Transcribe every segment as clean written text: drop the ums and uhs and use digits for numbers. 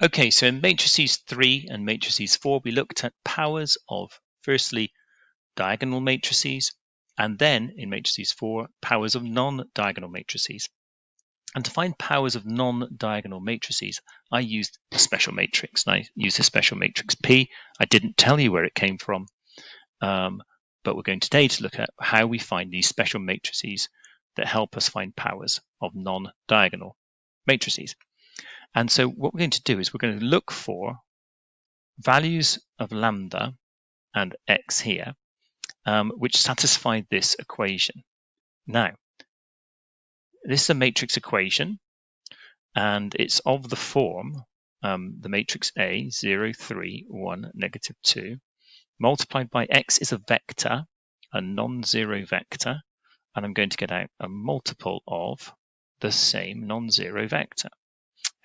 Okay, so in matrices 3 and matrices 4, we looked at powers of, firstly, diagonal matrices, and then in matrices 4, powers of non-diagonal matrices. And to find powers of non-diagonal matrices, I used a special matrix, and I used a special matrix P. I didn't tell you where it came from, but we're going today to look at how we find these special matrices that help us find powers of non-diagonal matrices. And so what we're going to do is we're going to look for values of lambda and x here, which satisfy this equation. Now, this is a matrix equation, and it's of the form, the matrix A, 0, 3, 1, negative 2, multiplied by x is a vector, a non-zero vector, and I'm going to get out a multiple of the same non-zero vector.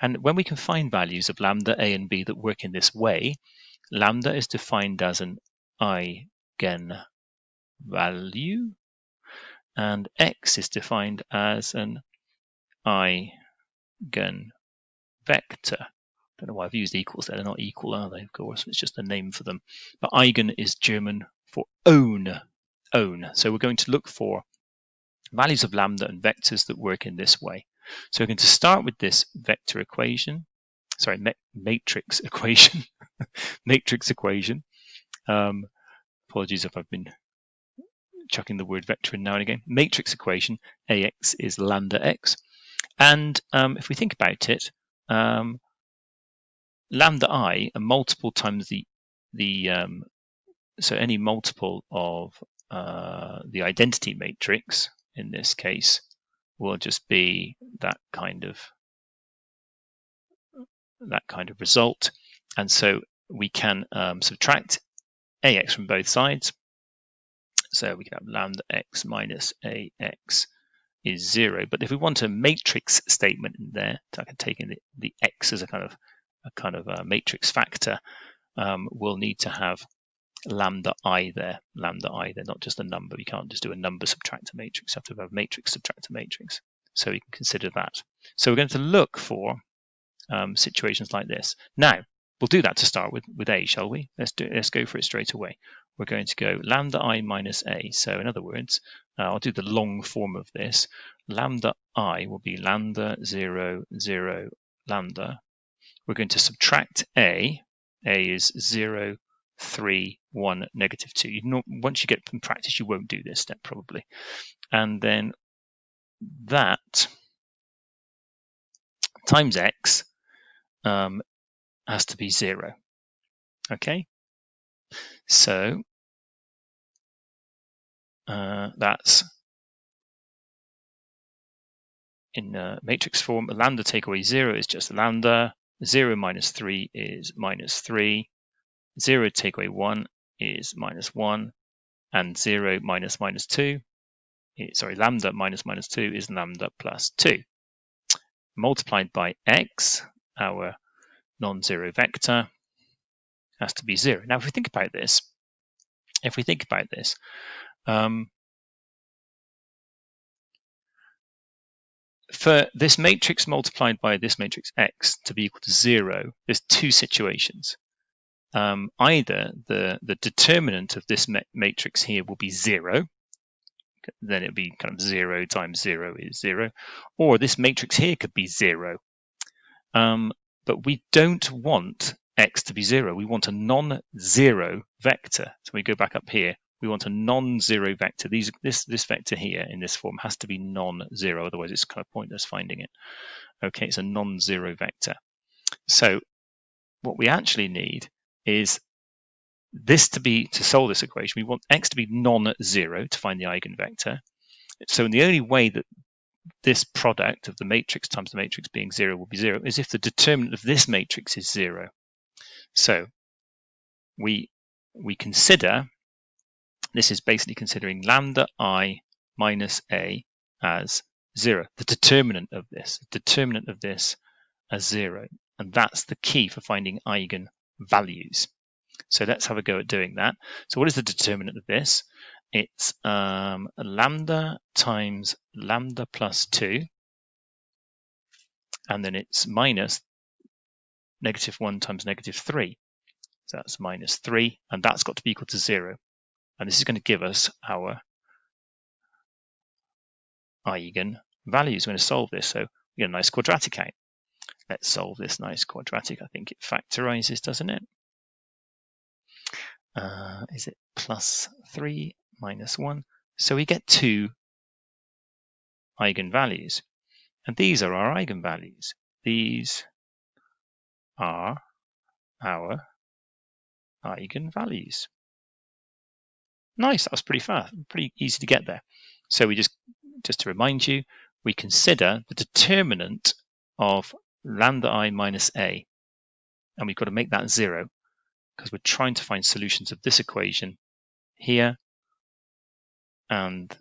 And when we can find values of lambda, a, and b that work in this way, lambda is defined as an eigenvalue, and x is defined as an eigenvector. Don't know why I've used equals there. They're not equal, are they? Of course, it's just a name for them. But eigen is German for own. So we're going to look for values of lambda and vectors that work in this way. So we're going to start with this vector equation. Sorry, matrix equation. Matrix equation. Apologies if I've been chucking the word vector in now and again. Matrix equation, AX is lambda x. And if we think about it, lambda I, a multiple times so any multiple of the identity matrix in this case will just be that kind of result. And so we can subtract AX from both sides. So we can have lambda x minus AX is 0. But if we want a matrix statement in there, so I can take in the x as a kind of a matrix factor, we'll need to have lambda I there, not just a number. We can't just do a number subtract a matrix. You have to have matrix subtract a matrix. So we can consider that. So we're going to look for situations like this. Now, we'll do that to start with A, shall we? Let's go for it straight away. We're going to go lambda I minus A. So in other words, I'll do the long form of this. Lambda I will be lambda 0, 0, lambda. We're going to subtract A. A is 0, 3, 1, negative 2. Once you get from practice, you won't do this step probably. And then that times x has to be 0. Okay, so that's in matrix form. Lambda take away 0 is just lambda. 0 minus 3 is minus 3. 0 take away 1 is minus 1. And 0 minus minus 2, lambda minus minus 2 is lambda plus 2. Multiplied by x, our non-zero vector, has to be 0. Now, if we think about this, for this matrix multiplied by this matrix x to be equal to 0, there's two situations. Either the determinant of this matrix here will be 0, then it would be kind of 0 times 0 is 0, or this matrix here could be 0. But we don't want x to be 0. We want a non-zero vector. So we go back up here. We want a non-zero vector. This vector here in this form has to be non-zero, otherwise it's kind of pointless finding it. Okay, it's a non-zero vector. So what we actually need is this to solve this equation. We want x to be non-zero to find the eigenvector. So the only way that this product of the matrix times the matrix being 0 will be 0 is if the determinant of this matrix is 0. So we consider, this is basically considering lambda I minus A as 0, the determinant of this as 0. And that's the key for finding eigenvalues. So let's have a go at doing that. So what is the determinant of this? It's lambda times lambda plus 2, and then it's minus negative 1 times negative 3. So that's minus 3, and that's got to be equal to 0. And this is going to give us our eigenvalues. We're going to solve this, so we get a nice quadratic out. Let's solve this nice quadratic. I think it factorizes, doesn't it? Is it plus 3 minus 1? So we get 2 eigenvalues. And these are our eigenvalues. These are our eigenvalues. Nice, that was pretty fast, pretty easy to get there. So we just to remind you, we consider the determinant of lambda I minus a, and we've got to make that 0 because we're trying to find solutions of this equation here, and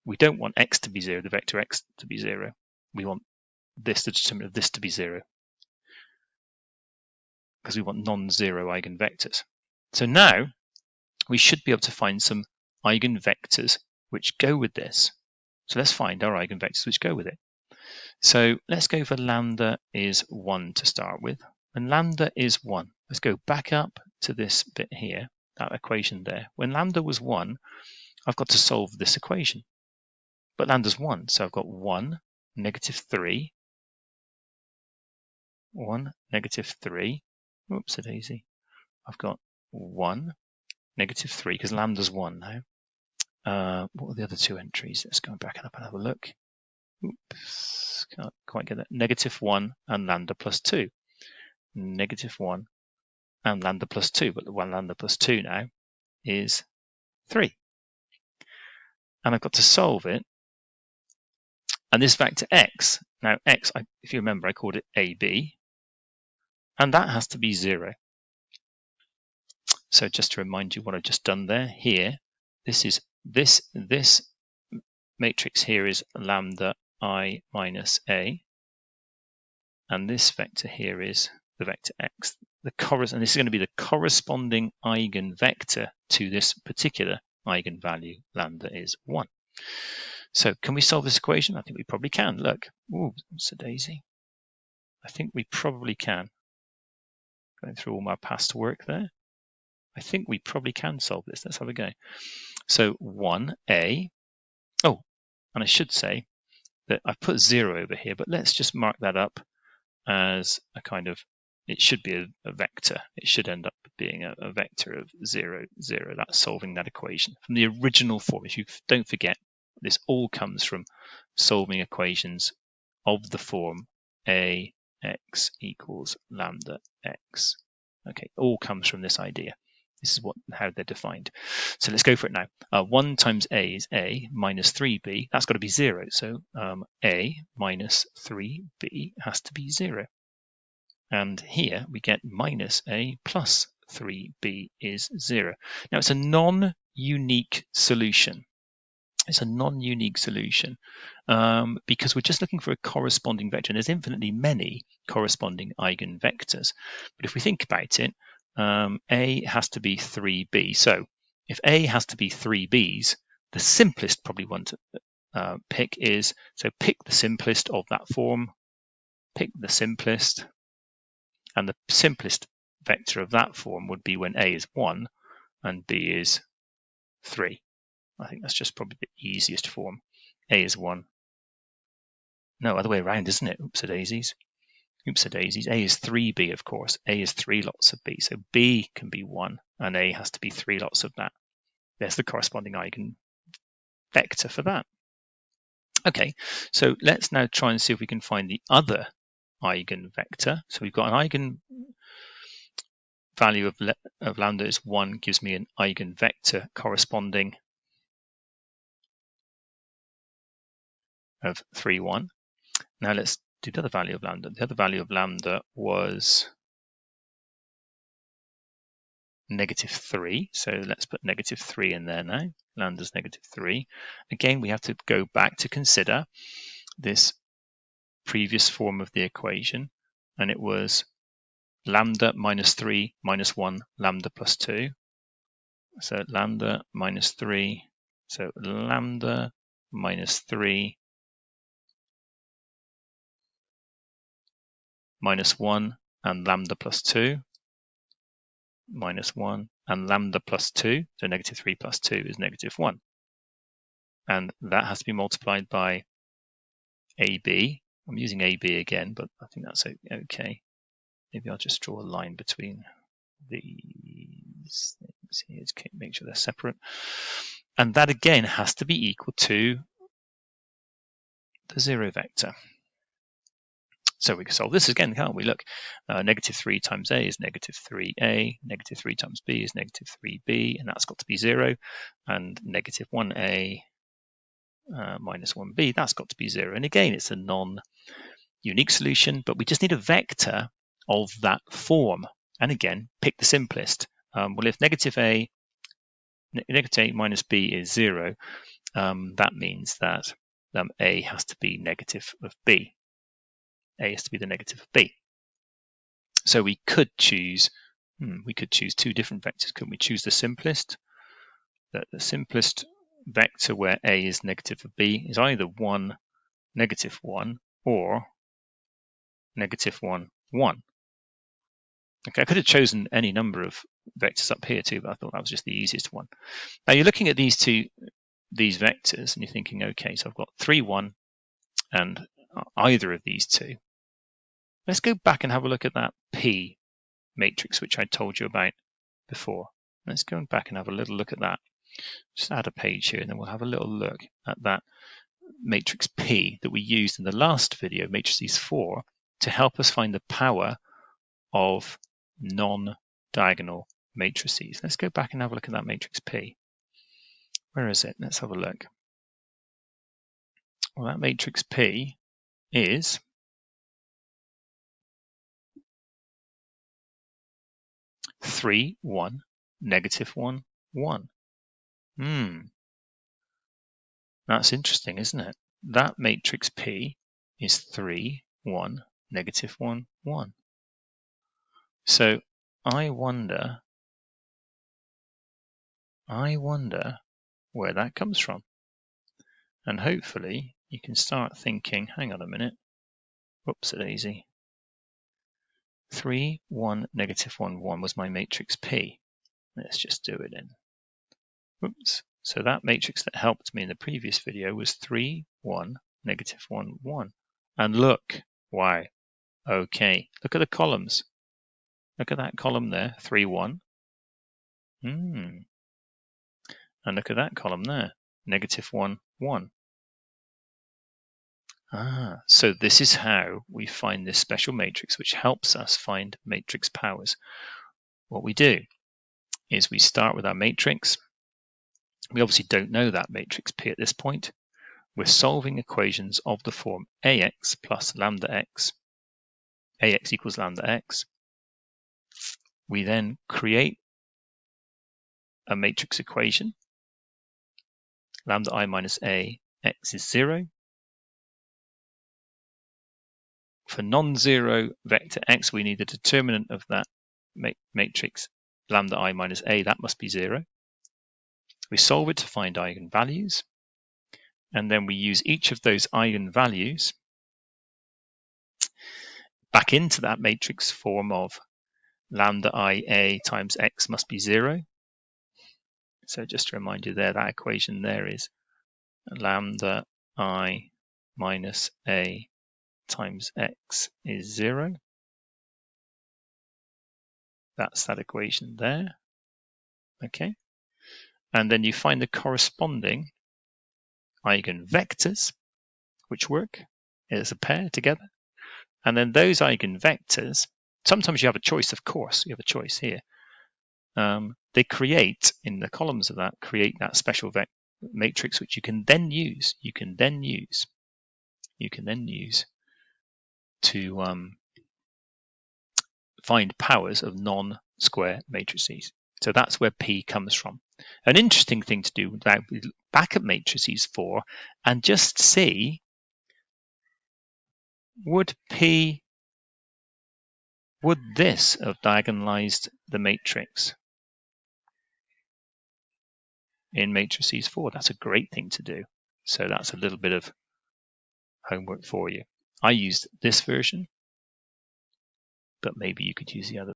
we don't want x to be 0, the vector x to be 0. We want this, the determinant of this, to be 0 because we want non-zero eigenvectors. So now we should be able to find some eigenvectors which go with this. So let's find our eigenvectors which go with it. So let's go for lambda is 1 to start with. When lambda is 1, let's go back up to this bit here, that equation there. When lambda was 1, I've got to solve this equation. But lambda's 1, so I've got 1, negative 3, 1, negative 3. Oops, a daisy. I've got 1, negative 3, because lambda's 1 now. What are the other two entries? Let's go back up and have a look. Oops, can't quite get that. Negative 1 and lambda plus 2. Negative 1 and lambda plus 2, but the 1 lambda plus 2 now is 3. And I've got to solve it. And this vector x, now x, if you remember, I called it AB, and that has to be 0. So just to remind you what I've just done there, here, this matrix here is lambda I minus a, and this vector here is the vector x. And this is going to be the corresponding eigenvector to this particular eigenvalue, lambda is 1. So can we solve this equation? I think we probably can. Look, ooh, it's a daisy. I think we probably can. Going through all my past work there. I think we probably can solve this. Let's have a go. So 1a. Oh, and I should say that I've put 0 over here, but let's just mark that up as a kind of, it should be a vector. It should end up being a vector of 0, 0. That's solving that equation from the original form. If you don't forget, this all comes from solving equations of the form ax equals lambda x. Okay, all comes from this idea. This is how they're defined. So let's go for it now. 1 times a is a minus 3b. That's got to be 0. So a minus 3b has to be 0. And here we get minus a plus 3b is 0. Now it's a non-unique solution. It's a non-unique solution because we're just looking for a corresponding vector, and there's infinitely many corresponding eigenvectors. But if we think about it, a has to be 3b. So if a has to be 3b's, the simplest probably one to pick is, so pick the simplest of that form, pick the simplest, and the simplest vector of that form would be when a is 1 and b is 3. I think that's just probably the easiest form. A is 1. No, other way around, isn't it? Oops a daisies. Oops a daisies. A is 3b, of course. A is 3 lots of b. So b can be 1, and a has to be 3 lots of that. There's the corresponding eigenvector for that. Okay, so let's now try and see if we can find the other eigenvector. So we've got an eigenvalue of lambda is 1, gives me an eigenvector corresponding of 3, 1. Now let's do the other value of lambda. The other value of lambda was negative 3. So let's put negative 3 in there now. Lambda's negative 3. Again, we have to go back to consider this previous form of the equation. And it was lambda minus 3 minus 1 lambda plus 2. So lambda minus 3. So lambda minus 3 minus 1 and lambda plus 2 minus 1 and lambda plus 2, so negative 3 plus 2 is negative 1. And that has to be multiplied by AB. I'm using AB again, but I think that's okay. Maybe I'll just draw a line between these things here to make sure they're separate. And that again has to be equal to the 0 vector. So we can solve this again, can't we? Look, negative 3 times A is negative 3A, negative 3 times B is negative 3B, and that's got to be 0. And negative 1A minus 1B, that's got to be 0. And again, it's a non-unique solution, but we just need a vector of that form. And again, pick the simplest. Well, if negative A minus B is 0, that means that A has to be negative of B. A has to be the negative of B. So we could choose two different vectors. Couldn't we choose the simplest? The simplest vector where A is negative of B is either 1, negative 1, or negative 1, 1. Okay, I could have chosen any number of vectors up here too, but I thought that was just the easiest one. Now you're looking at these vectors and you're thinking, okay, so I've got 3, 1, and either of these two. Let's go back and have a look at that P matrix, which I told you about before. Let's go back and have a little look at that. Just add a page here, and then we'll have a little look at that matrix P that we used in the last video, matrices 4, to help us find the power of non-diagonal matrices. Let's go back and have a look at that matrix P. Where is it? Let's have a look. Well, that matrix P is 3, 1, negative 1, 1. That's interesting, isn't it? That matrix P is 3, 1, negative 1, 1. So I wonder where that comes from. And hopefully you can start thinking, hang on a minute, whoops-a-daisy. 3, 1, negative 1, 1 was my matrix P. Let's just do it in. Oops. So that matrix that helped me in the previous video was 3, 1, negative 1, 1. And look, wow, okay, look at the columns. Look at that column there, 3, 1. And look at that column there, negative 1, 1. So this is how we find this special matrix, which helps us find matrix powers. What we do is we start with our matrix. We obviously don't know that matrix P at this point. We're solving equations of the form AX plus lambda X. AX equals lambda X. We then create a matrix equation. Lambda I minus A, X is 0. For non-zero vector X, we need the determinant of that matrix lambda I minus A, that must be 0. We solve it to find eigenvalues, and then we use each of those eigenvalues back into that matrix form of lambda IA times X must be 0. So just to remind you there, that equation there is lambda I minus A times X is 0. That's that equation there. Okay. And then you find the corresponding eigenvectors, which work as a pair together. And then those eigenvectors, sometimes you have a choice, of course, you have a choice here. They create, in the columns of that, create that special matrix, which you can then use. You can then use to find powers of non-square matrices. So that's where P comes from. An interesting thing to do now, back at matrices 4 and just see, would this have diagonalized the matrix in matrices 4? That's a great thing to do. So that's a little bit of homework for you. I used this version. but maybe you could use the other.